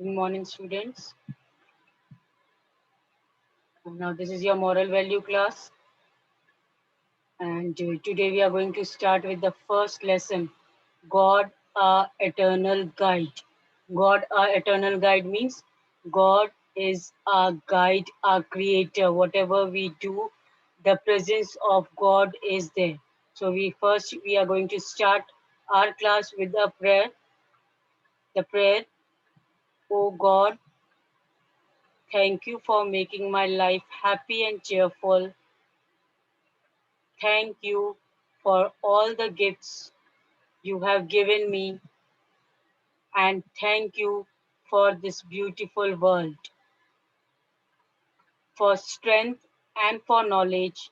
Good morning, students. Now, this is your moral value class, and today we are going to start with the first lesson God, our eternal guide. God, our eternal guide means God is our guide, our creator. Whatever we do, the presence of God is there. So, we are going to start our class with a prayer. The prayer, Oh God, thank you for making my life happy and cheerful. Thank you for all the gifts you have given me, and thank you for this beautiful world, for strength and for knowledge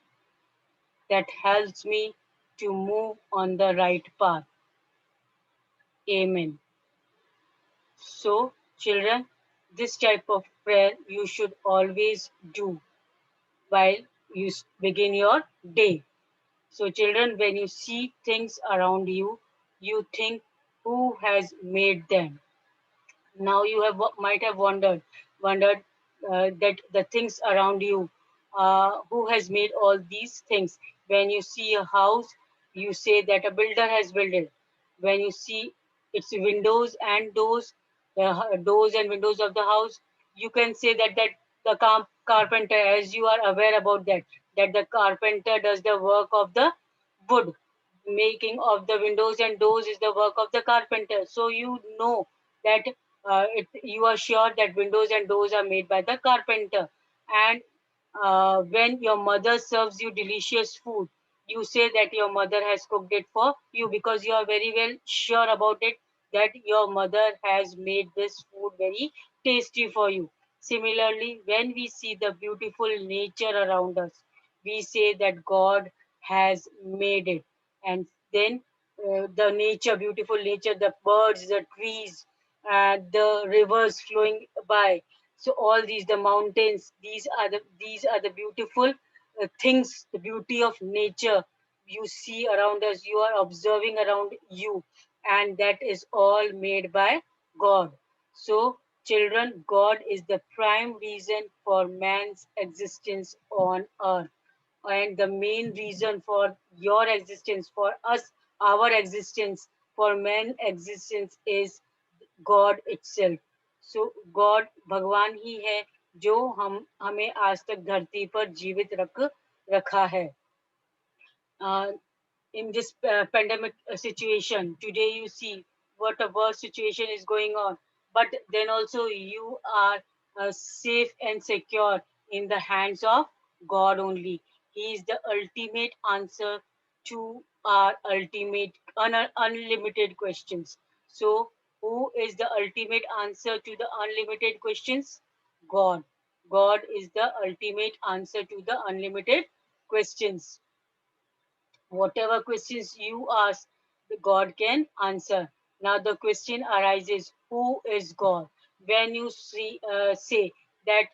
that helps me to move on the right path. Amen. So, children, this type of prayer you should always do while you begin your day. So, children, when you see things around you, you think who has made them. Now you have might have wondered that the things around you, who has made all these things. When you see a house, you say that a builder has built it. When you see its windows and doors, the doors and windows of the house, you can say that the carpenter, as you are aware about that the carpenter does the work of the wood. Making of the windows and doors is the work of the carpenter. So you know that you are sure that windows and doors are made by the carpenter. And when your mother serves you delicious food, you say that your mother has cooked it for you because you are very well sure about it that your mother has made this food very tasty for you. Similarly, when we see the beautiful nature around us, we say that God has made it. And then the nature, beautiful nature, the birds, the trees, the rivers flowing by. So all these, the mountains, these are the beautiful things, the beauty of nature you see around us, you are observing around you, and that is all made by God. So, children, God is the prime reason for man's existence on earth, and the main reason for your existence, for us, our existence, for man existence is God itself. So God भगवान ही है जो हम हमें आज तक धरती पर जीवित रखा है. uh, in this pandemic situation today, you see what a worse situation is going on, but then also you are safe and secure in the hands of God only. He is the ultimate answer to our ultimate unlimited questions. So who is the ultimate answer to the unlimited questions? God. God is the ultimate answer to the unlimited questions. Whatever questions you ask, God can answer. Now the question arises, who is God? When you say that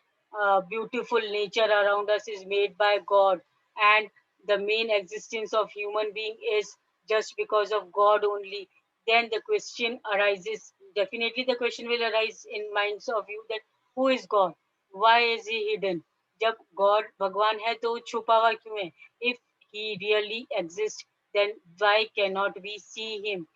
beautiful nature around us is made by God, and the main existence of human being is just because of God only, then the question arises, definitely the question will arise in minds of you that who is God? Why is he hidden? जब God भगवान है तो छुपा हुआ क्यों है? If he really exists, then why cannot we see him?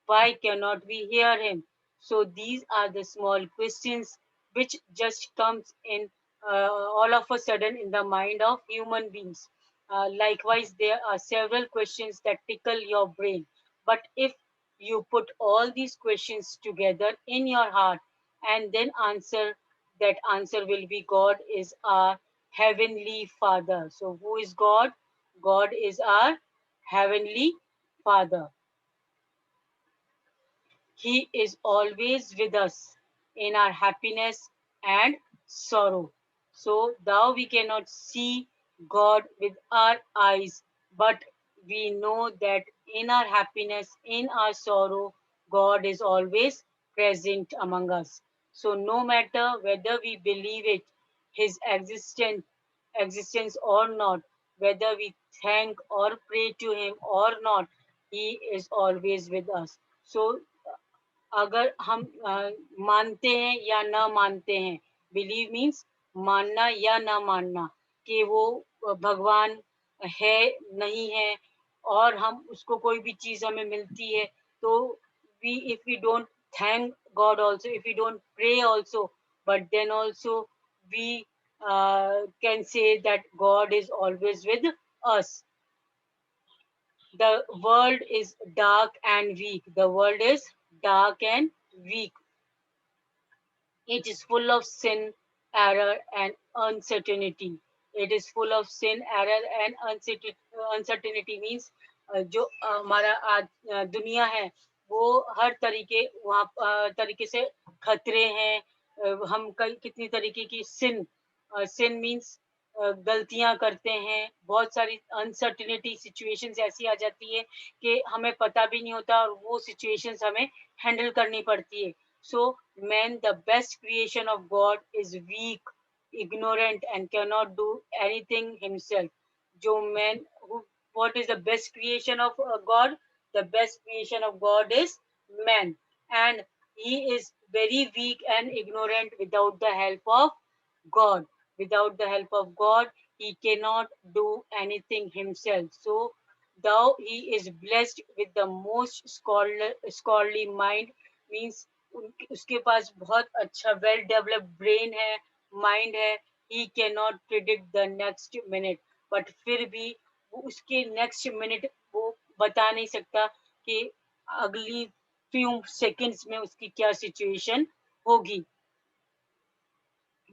Why cannot we hear him? So these are the small questions which just comes in all of a sudden in the mind of human beings. Likewise, there are several questions that tickle your brain. But if you put all these questions together in your heart and then answer, that answer will be God is our heavenly Father. So who is God? God is our heavenly Father. He is always with us in our happiness and sorrow. So, though we cannot see God with our eyes, but we know that in our happiness, in our sorrow, God is always present among us. So, no matter whether we believe it, His existence or not, whether we thank or pray to Him or not, He is always with us. So अगर हम मानते हैं या ना मानते हैं, believe means मानना या ना मानना कि वो भगवान है, नहीं है, और हम उसको कोई भी चीज़ हमें मिलती है, तो we if we don't thank God also, if we don't pray also, but then also we can say that God is always with us. The world is dark and weak. The world is dark and weak. It is full of sin, error, and uncertainty. It is full of sin, error, and uncertainty means जो हमारा आज दुनिया है वो हर तरीके से खतरे हैं। हम कई कितनी तरीके की सिन मीन्स गलतियां करते हैं। बहुत सारी अनसर्टिनिटी सिचुएशंस ऐसी आ जाती है कि हमें पता भी नहीं होता और वो सिचुएशंस हमें हैंडल करनी पड़ती है। So, man, the best creation of God, is weak, ignorant, and cannot do anything himself. जो man, what is the best creation of God? The best creation of God is man, and he is very weak and ignorant without the help of God. Without the help of God, he cannot do anything himself. So, though he is blessed with the most scholarly mind, means उसके पास बहुत अच्छा well developed brain है, mind है। He can not predict the next minute, but फिर भी वो उसके next minute वो बता नहीं सकता कि अगली फ्यू सेकंड्स में उसकी क्या सिचुएशन होगी।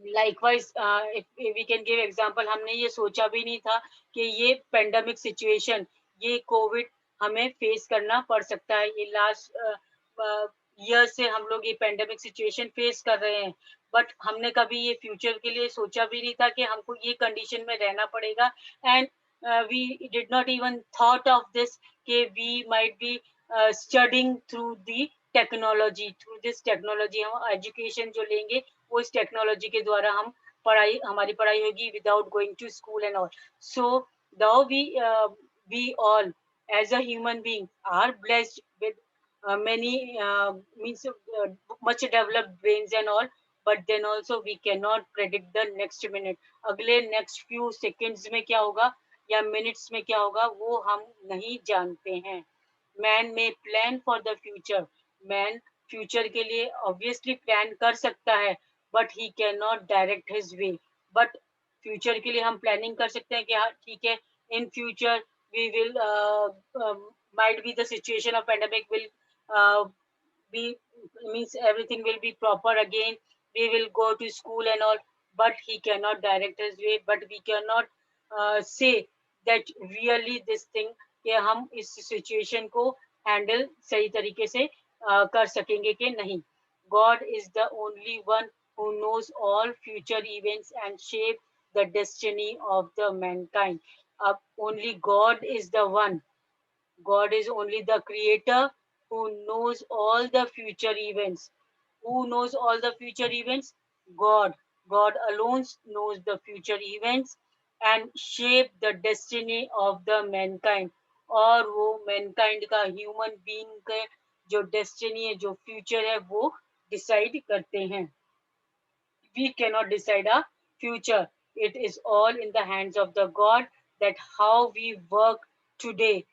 Likewise if we can give example, हमने ये सोचा भी नहीं था कि ये पेंडेमिक सिचुएशन, ये कोविड हमें फेस करना पड़ सकता है। ये लास्ट ईयर से हम लोग ये पेंडेमिक सिचुएशन फेस कर रहे हैं, बट हमने कभी ये फ्यूचर के लिए सोचा भी नहीं था कि हमको ये कंडीशन में रहना पड़ेगा। And we did not even thought of this कि we might be studying through the technology. Through this technology हम एजुकेशन जो लेंगे वो इस टेक्नोलॉजी के द्वारा हम हमारी पढ़ाई होगी without going to school and all. So though we all as a human being are blessed with many means much developed brains and all, but then also we cannot predict the next minute, अगले next few seconds में क्या होगा या minutes में क्या होगा वो हम नहीं जानते हैं। मैन में plan for the future, man future के लिए ऑब्वियसली प्लान कर सकता है, but he can not direct his way. But future के लिए हम प्लानिंग कर सकते हैं कि हाँ ठीक है, in future we will might be the situation of pandemic will be means everything will be proper again, we will go to school and all, but he cannot direct his way, but we cannot say that really this thing कि हम इस situation को handle सही तरीके से कर सकेंगे कि नहीं। God is the only one who knows all future events and shape the destiny of the mankind. Only God is the one. God is only the creator who knows all the future events. Who knows all the future events? God. God alone knows the future events and shape the destiny of the mankind. और वो mankind का human being का जो destiny है, जो future है, वो decide करते हैं। We cannot decide our future. It is all in the hands of the God, that how we work today,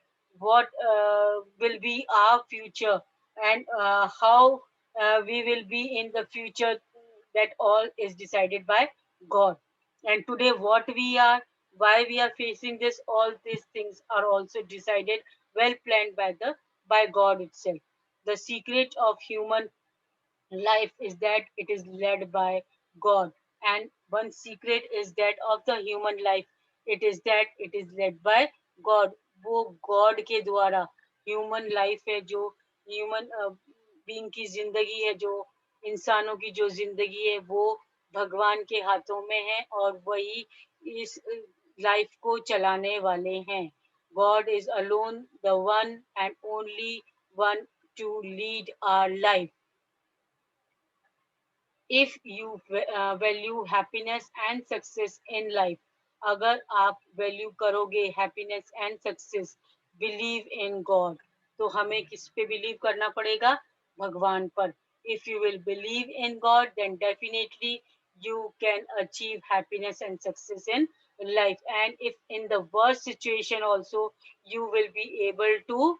what will be our future, and how we will be in the future. That all is decided by God. And today, what we are, why we are facing this, all these things are also decided, well planned by God itself. The secret of human life is that it is led by God. And one secret is that of the human life, it is that it is led by God. वो God के द्वारा human life है, जो human being की जिंदगी है, जो इंसानों की जो जिंदगी है, वो भगवान के हाथों में है और वही इस लाइफ को चलाने वाले हैं। God is alone the one and only one to lead our life. if you value happiness and success in life, अगर आप वैल्यू करोगे happiness and success, believe in God, तो हमें किस पे बिलीव करना पड़ेगा? भगवान पर. If you will believe in God, then definitely you can achieve happiness and success in life. And if in the worst situation also you will be able to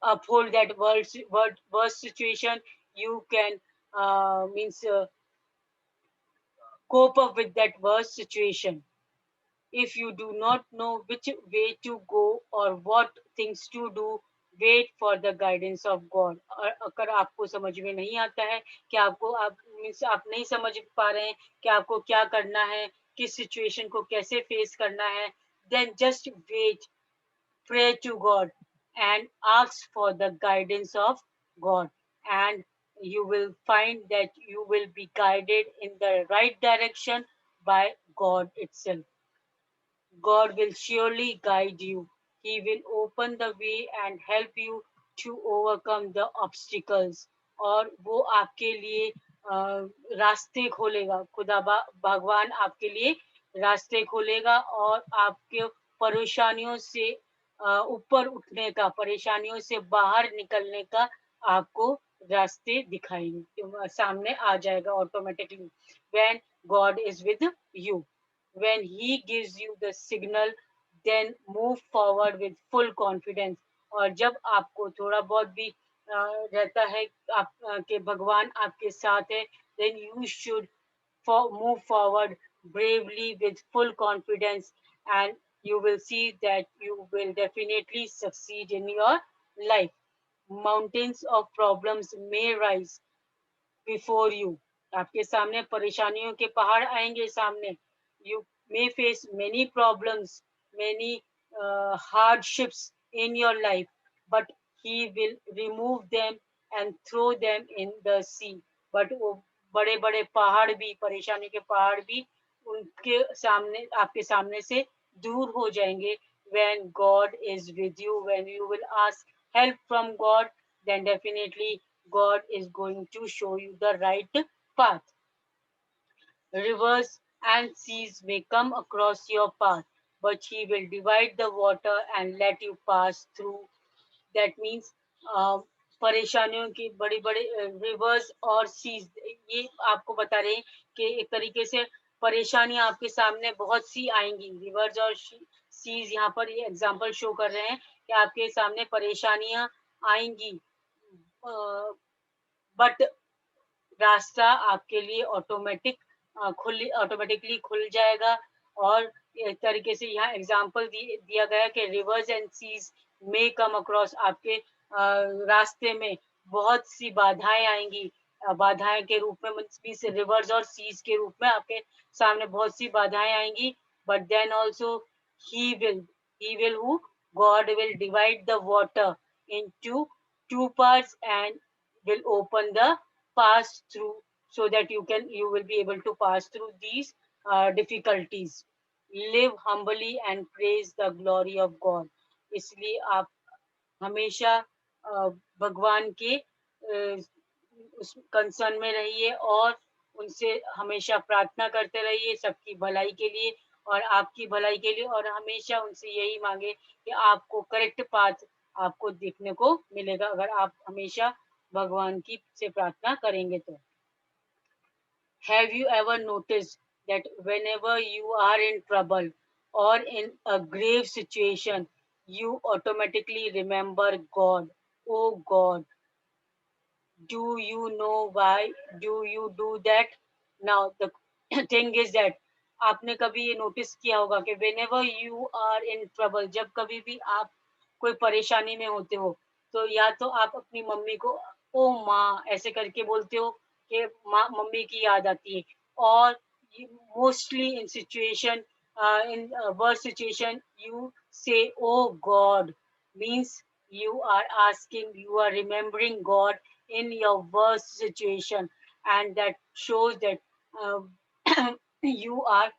uphold that worst situation, you can means cope up with that worst situation. If you do not know which way to go or what things to do, wait for the guidance of God. और अगर आपको समझ में नहीं आता है कि आपको आप मीन्स आप नहीं समझ पा रहे हैं कि आपको क्या करना है, किस सिचुएशन को कैसे फेस करना है, then just wait, pray to God and ask for the guidance of God, and you will find that you will be guided in the right direction by God itself. God will surely guide you. He will open the way and help you to overcome the obstacles. और वो आपके लिए रास्ते खोलेगा. भगवान आपके लिए रास्ते खोलेगा और आपके परेशानियों से ऊपर उठने का, परेशानियों से बाहर निकलने का आपको रास्ते दिखाएंगे, सामने आ जाएगा automatically. When God is with you, when he gives you the signal, then move forward with full confidence. और जब आपको थोड़ा बहुत भी रहता है आप कि भगवान आपके साथ है, then you should move forward bravely with full confidence, and you will see that you will definitely succeed in your life. Mountains of problems may rise before you. आपके सामने परेशानियों के पहाड़ आएंगे सामने. You may face many problems, many hardships in your life, but he will remove them and throw them in the sea. But वो बड़े बड़े पहाड़ भी, परेशानी के पहाड़ भी उनके सामने, आपके सामने से दूर हो जाएंगे. When God is with you, when you will ask help from God, then definitely God is going to show you the right path. Rivers and seas may come across your path, but He will divide the water and let you pass through. That means परेशानियों की बड़ी बड़ी reverse और seize, ये आपको बता रहे हैं कि एक तरीके से परेशानियां आपके सामने बहुत सी आएंगी. रिवर्स और सीज यहाँ पर ये एग्जांपल शो कर रहे हैं कि आपके सामने परेशानियां आएंगी, बट रास्ता आपके लिए ऑटोमेटिकली खुल जाएगा. और एक तरीके से यहाँ एग्जांपल दिया गया कि रिवर्स एंड सीज में कम अक्रॉस, आपके रास्ते में बहुत सी बाधाएं आएंगी. बाधाएं के रूप में मीन्स रिवर्स और सीज के रूप में आपके सामने बहुत सी बाधाएं आएंगी. But then also he will he will who God will divide the water into two parts and will open the pass through, so that you will be able to pass through these difficulties. Live humbly and praise the glory of God. इसलिए आप हमेशा भगवान के उस concern में रहिए और उनसे हमेशा प्रार्थना करते रहिए सबकी भलाई के लिए और आपकी भलाई के लिए, और हमेशा उनसे यही मांगे कि आपको करेक्ट पाथ आपको देखने को मिलेगा अगर आप हमेशा भगवान की से प्रार्थना करेंगे तो. Have you ever noticed that whenever you are in trouble or in a grave situation, you automatically remember God? Oh God, do you know why do you do that? Now the thing is that आपने कभी ये notice किया होगा कि whenever you are in trouble, जब कभी भी आप कोई परेशानी में होते हो, तो या तो आप अपनी मम्मी को ओ माँ ऐसे करके बोलते हो कि माँ मम्मी की याद आती है. और mostly in situation, in worst situation you say oh God, means you are asking, you are remembering God in your worst situation, and that shows that you are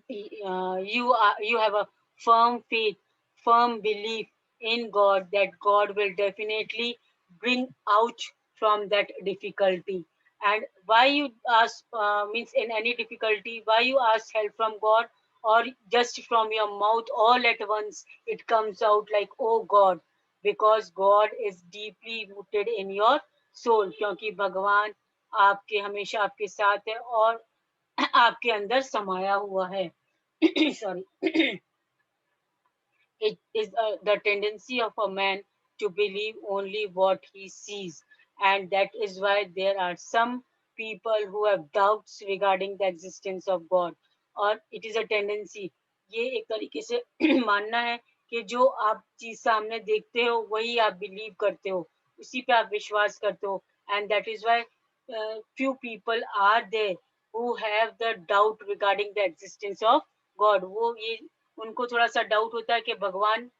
you have a firm faith, firm belief in God that God will definitely bring out from that difficulty. And why you ask means in any difficulty, why you ask help from God, or just from your mouth all at once it comes out like oh God, because God is deeply rooted in your soul, क्योंकि भगवान आपके हमेशा आपके साथ है और आपके अंदर समाया हुआ है. Sorry. It is the tendency of a man to believe only what he sees, and that is why there are some people who have doubts regarding the existence of God. और it is a tendency, ये एक तरीके से मानना है कि जो आप चीज सामने देखते हो वही आप बिलीव करते हो, उसी पे आप विश्वास करते हो. And that is why few people are there who have the doubt regarding the existence of God. वो ये उनको थोड़ा सा डाउट होता है कि भगवान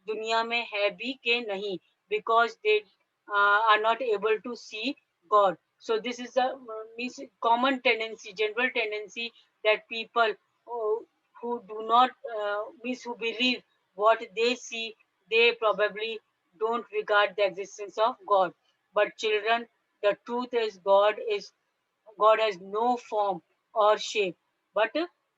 दुनिया में है भी कि नहीं, because they are not able to see God. So this is a means common tendency, general tendency, that people who do not means who believe what they see, they probably don't regard the existence of God. But children, the truth is God has no form or shape, but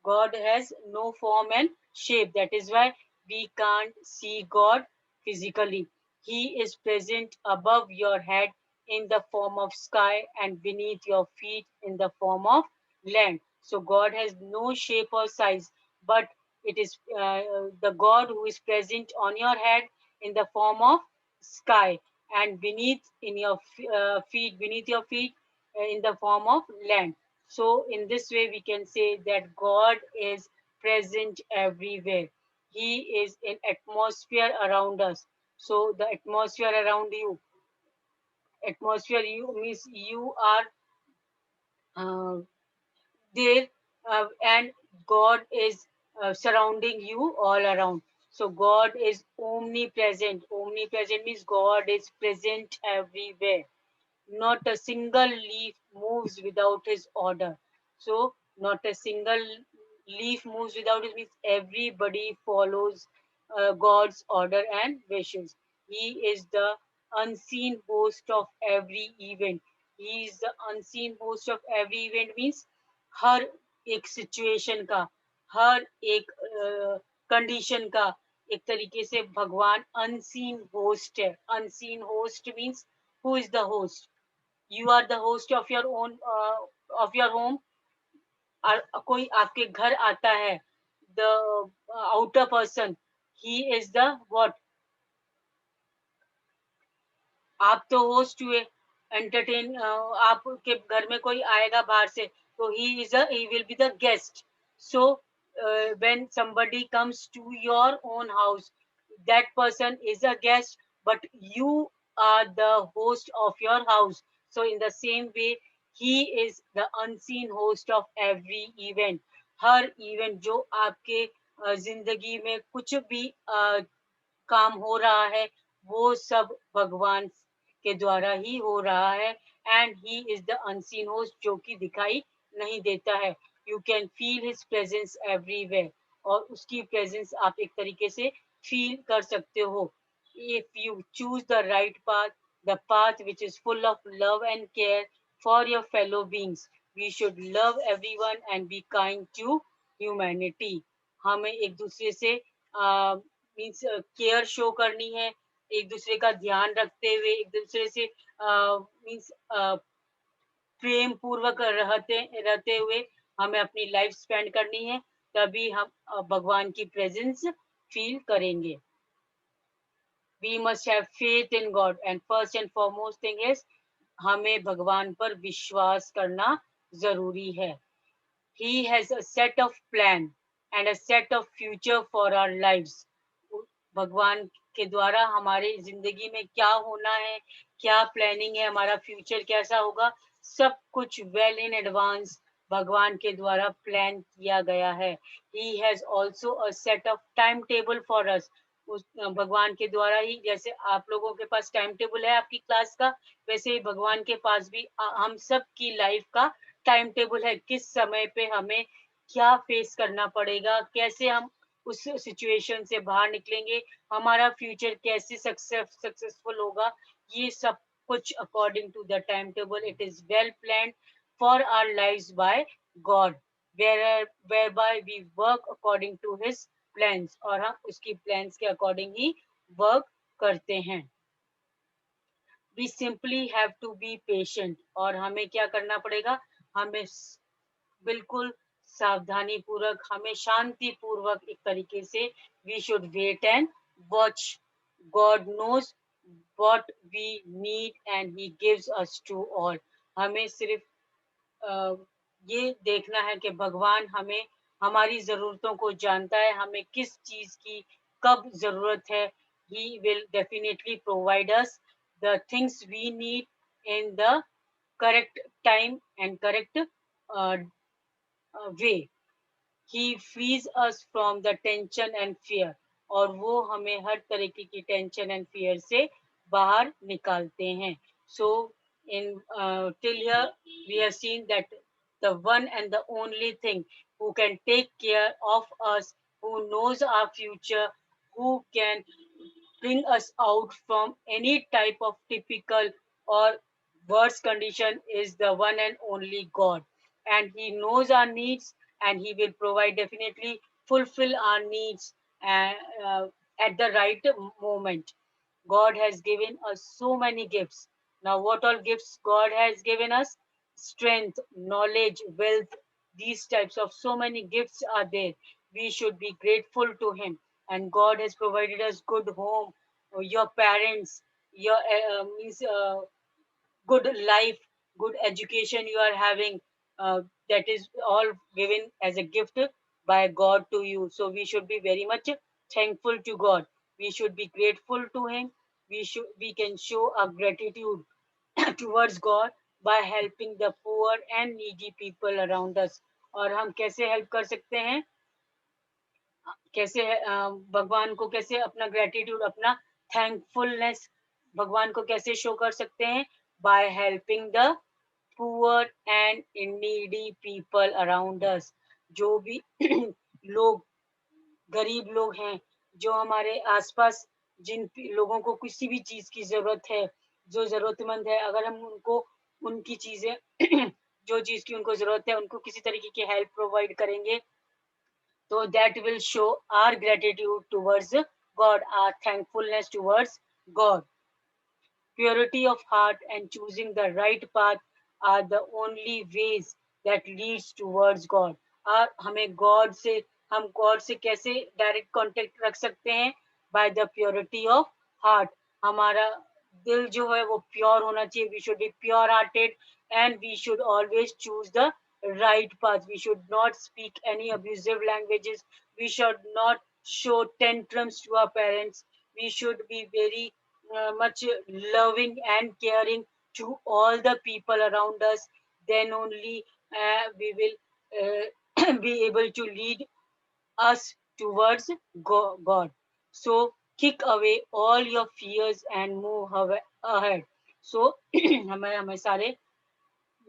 God has no form and shape. That is why we can't see God physically. He is present above your head in the form of sky and beneath your feet in the form of land. So God has no shape or size, but it is the God who is present on your head in the form of sky, and beneath in your feet, beneath your feet in the form of land. So, in this way, we can say that God is present everywhere. He is in atmosphere around us. So, the atmosphere around you, atmosphere you means you are uh, there, and God is surrounding you all around. So, God is omnipresent. Omnipresent means God is present everywhere. Not a single leaf moves without his order. So, not a single leaf moves without his means everybody follows God's order and wishes. He is the unseen host of every event. He is the unseen host of every event means हर एक situation का, हर एक condition का एक तरीके से भगवान unseen host है. Unseen host means who is the host? You are the host of your own of your home. और कोई आपके घर आता है, the outer person, he is the what? आप तो होस्ट हुए, एंटरटेन, आपके घर में कोई आएगा बाहर से, तो he will be the guest. So when somebody comes to your own house, that person is a guest, but you are the host of your house. So in the same way, he is the unseen host of every event. Her event जो आपके जिंदगी में कुछ भी काम हो रहा है, वो सब भगवान के द्वारा ही हो रहा है. And he is the unseen host, जो कि दिखाई नहीं देता है. You can feel his presence everywhere, और उसकी प्रेजेंस आप एक तरीके से फील कर सकते हो. If you choose the right path, the path which is full of love and care for your fellow beings, we should love everyone and be kind to humanity. हमें एक दूसरे से मीन्स केयर शो करनी है, एक दूसरे का ध्यान रखते हुए, एक दूसरे से मीन्स प्रेम पूर्वक रहते रहते हुए हमें अपनी लाइफ स्पेंड करनी है. तभी हम भगवान की प्रेजेंस फील करेंगे. We must have faith in God, and first and foremost thing is हमें भगवान पर विश्वास करना जरूरी है. He has a set of plan and a set of future for our lives. भगवान के द्वारा हमारे जिंदगी में क्या होना है, क्या प्लानिंग है, हमारा फ्यूचर कैसा होगा, सब कुछ वेल इन एडवांस भगवान के द्वारा प्लान किया गया है. He has also a set of time table for us. उस भगवान के द्वारा ही, जैसे आप लोगों के पास टाइम टेबल है आपकी क्लास का, वैसे ही भगवान के पास भी हम सब की लाइफ का टाइम टेबल है. किस समय पे हमें क्या फेस करना पड़ेगा, कैसे हम उस सिचुएशन से बाहर निकलेंगे, हमारा फ्यूचर कैसे सक्सेसफुल होगा, ये सब कुछ according to the time table. It is well planned for our lives by God, whereby we work according to his plans, और हम उसकी प्लान्स के अकॉर्डिंग ही वर्क करते हैं. We simply have to be patient. और हमें क्या करना पड़ेगा? हमें बिल्कुल सावधानी पूर्वक, हमें शांति पूर्वक एक तरीके से we should wait and watch. God knows what we need and he gives us to all. हमें सिर्फ अ, ये देखना है कि भगवान हमें हमारी ज़रूरतों को जानता है, हमें किस चीज़ की कब ज़रूरत है. He will definitely provide us the things we need in the correct time and correct way. He frees us from the tension and fear. और वो हमें हर तरीके की टेंशन एंड फियर से बाहर निकालते हैं. So in till here we have seen that the one and the only thing who can take care of us, who knows our future, who can bring us out from any type of typical or worse condition is the one and only God. And He knows our needs and He will provide, definitely fulfill our needs uh, at the right moment. God has given us so many gifts. Now, what all gifts God has given us? Strength, knowledge, wealth, these types of so many gifts are there. We should be grateful to Him. And God has provided us good home, your parents, your means good life, good education you are having. That is all given as a gift by God to you. So we should be very much thankful to God. We should be grateful to Him. We can show our gratitude towards God by helping the poor and needy people around us. और हम कैसे help कर सकते हैं? कैसे भगवान को कैसे अपना ग्रेटिट्यूड, अपना थैंकफुलनेस भगवान को कैसे शो कर सकते हैं? By helping the poor and needy people around us. जो भी लोग गरीब लोग हैं, जो हमारे आसपास, जिन लोगों को किसी भी चीज की जरूरत है, जो जरूरतमंद है, अगर हम उनको उनकी चीजें जो चीज की उनको जरूरत है उनको किसी तरीके की हेल्प प्रोवाइड करेंगे, so that will show our gratitude towards God, our thankfulness towards God. Purity of heart and choosing the right path are the only ways that leads towards God. और हमें गॉड से, हम God से कैसे direct contact रख सकते हैं? By the purity of heart. हमारा दिल जो है वो प्योर होना चाहिए. We should be pure hearted and we should always choose the right path. We should not speak any abusive languages. We should not show tantrums to our parents. We should be very much loving and caring to all the people around us. Then only we will be able to lead us towards God. So kick away all your fears and move ahead. So हमें सारे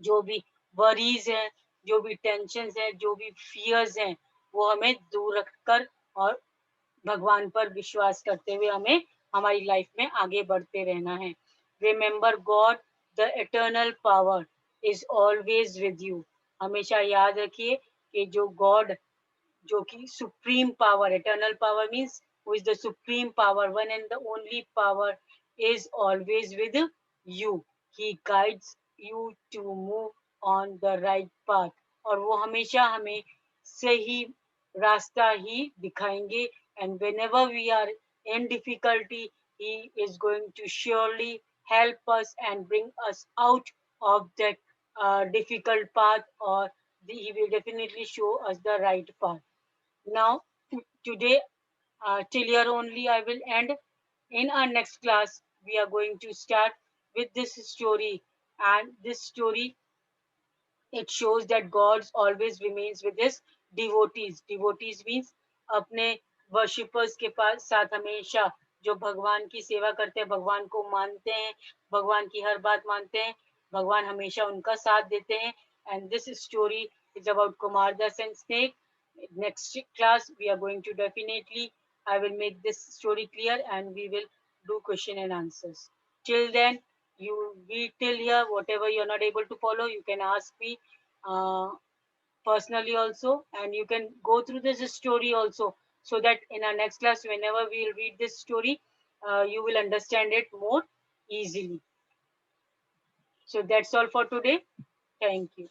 जो भी worries हैं, जो भी tension हैं, जो भी फियर्स हैं, वो हमें दूर रखकर और भगवान पर विश्वास करते हुए हमें हमारी लाइफ में आगे बढ़ते रहना है. Remember God the eternal power is always with you. हमेशा याद रखिए कि जो गॉड, जो कि supreme power, eternal power means who is the supreme power, one and the only power, is always with you. He guides you to move on the right path. और वो हमेशा हमें सही रास्ता ही दिखाएंगे. And whenever we are in difficulty, he is going to surely help us and bring us out of that difficult path, or he will definitely show us the right path. Now, today, till here only I will end. In our next class, we are going to start with this story. And this story, it shows that God always remains with his devotees. Devotees means अपने worshippers के पास साथ हमेशा, जो भगवान की सेवा करते हैं, भगवान को मानते हैं, भगवान की हर बात मानते हैं, भगवान हमेशा उनका साथ देते हैं. And this story is about Kumar Das and Snake. Next class, we are going to definitely, I will make this story clear and we will do question and answers. Till then, you read till here. Whatever you're not able to follow, you can ask me uh, personally also, and you can go through this story also, so that in our next class, whenever we'll read this story, you will understand it more easily. So that's all for today. Thank you.